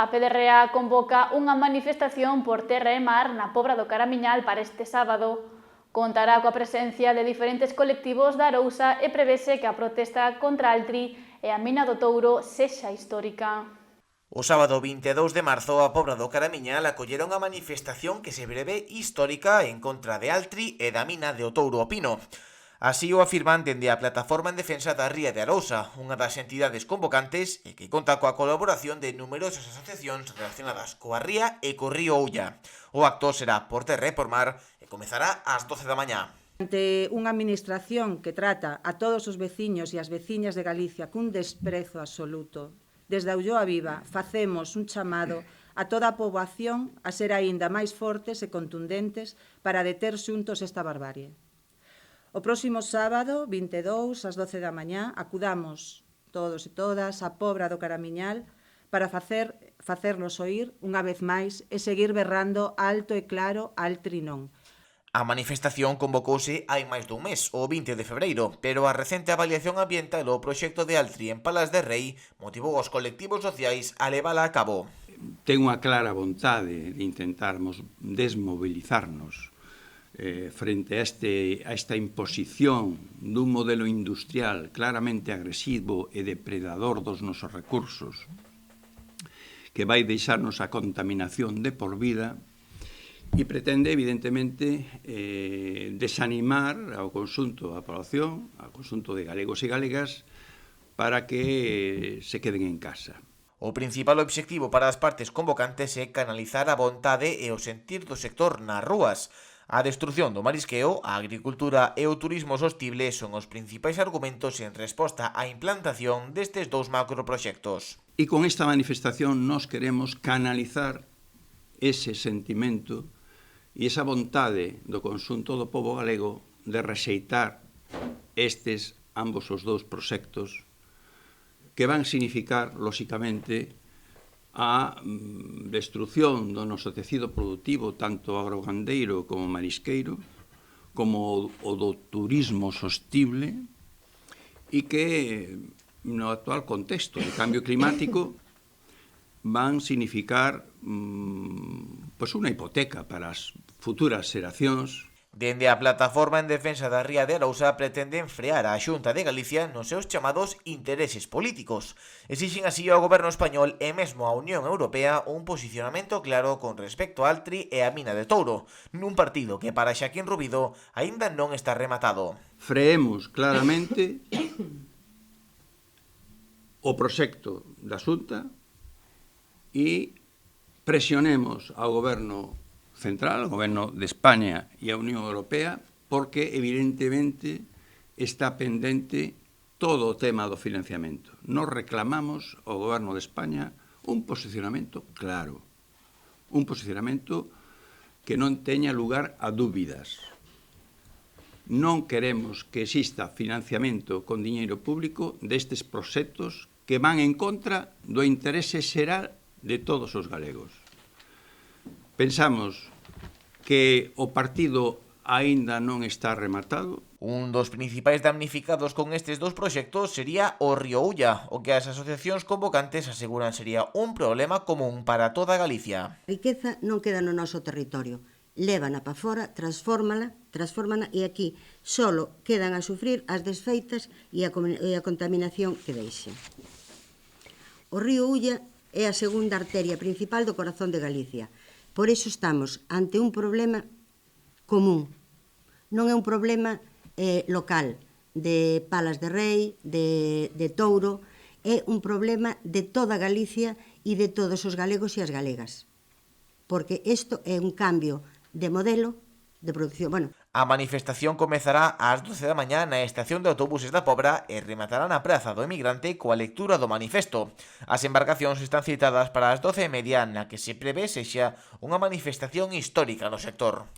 A PDRA convoca unha manifestación por terra e mar na Pobra do Caramiñal para este sábado. Contará coa presencia de diferentes colectivos da Arousa e prevese que a protesta contra Altri e a mina do Touro sexa histórica. O sábado 22 de marzo, a Pobra do Caramiñal acollera unha manifestación que se breve histórica en contra de Altri e da mina de O Touro o Pino. Así o afirman dende a Plataforma en Defensa da Ría de Arousa, unha das entidades convocantes e que conta coa colaboración de numerosas asociacións relacionadas coa ría e co río Ulla. O acto será por terra e por mar e comezará ás 12 da mañá. Ante unha administración que trata a todos os veciños e as veciñas de Galicia cun desprezo absoluto, desde a Ulloa Viva facemos un chamado a toda a poboación a ser aínda máis fortes e contundentes para deter xuntos esta barbarie. O próximo sábado, 22, ás 12 da mañá, acudamos todos e todas á Pobra do Caramiñal para facernos oír unha vez máis e seguir berrando alto e claro Altri non. A manifestación convocouse hai máis dun mes, o 20 de febreiro, pero a recente avaliación ambiental ao proxecto de Altri en Palas de Rei motivou os colectivos sociais a levala a cabo. Ten unha clara vontade de intentarmos desmobilizarnos frente a esta imposición dun modelo industrial claramente agresivo e depredador dos nosos recursos, que vai deixarnos a contaminación de por vida e pretende, evidentemente, desanimar ao conxunto da población, ao conxunto de galegos e galegas, para que se queden en casa. O principal obxectivo para as partes convocantes é canalizar a vontade e o sentir do sector nas rúas. A destrución do marisqueo, a agricultura e o turismo sostible son os principais argumentos en resposta á implantación destes dous macroproxectos. E con esta manifestación nos queremos canalizar ese sentimento e esa vontade do conxunto do pobo galego de rexeitar ambos os dous proxectos que van significar, lóxicamente, a destrucción do noso tecido productivo, tanto agrogandeiro como marisqueiro, como o do turismo sostible, e que no actual contexto de cambio climático van significar unha hipoteca para as futuras xeracións. Dende a Plataforma en Defensa da Ría de Arousa pretenden frear a Xunta de Galicia nos seus chamados intereses políticos. Exixen así ao goberno español e mesmo á Unión Europea un posicionamento claro con respecto a Altri e a mina de Touro, nun partido que para Xaquín Rubido aínda non está rematado. Freemos claramente o proxecto da Xunta e presionemos ao goberno central, o goberno de España e a Unión Europea, porque evidentemente está pendente todo o tema do financiamento. Nos reclamamos ao goberno de España un posicionamento claro, un posicionamento que non teña lugar a dúbidas. Non queremos que exista financiamento con diñeiro público destes proxectos que van en contra do interese xeral de todos os galegos. Pensamos que o partido aínda non está rematado. Un dos principais damnificados con estes dous proxectos sería o río Ulla, o que as asociacións convocantes aseguran sería un problema común para toda Galicia. A riqueza non queda no noso territorio, lévana para fora, transfórmana e aquí solo quedan a sufrir as desfeitas e a contaminación que deixen. O río Ulla é a segunda arteria principal do corazón de Galicia. Por iso estamos ante un problema común. Non é un problema local de Palas de Rei, de Touro, é un problema de toda Galicia e de todos os galegos e as galegas. Porque isto é un cambio de modelo de producción. A manifestación comezará ás 12 da mañá na estación de autobuses da Pobra e rematará na Praza do Emigrante coa lectura do manifesto. As embarcacións están citadas para as 12:30, na que se prevé sexa unha manifestación histórica no sector.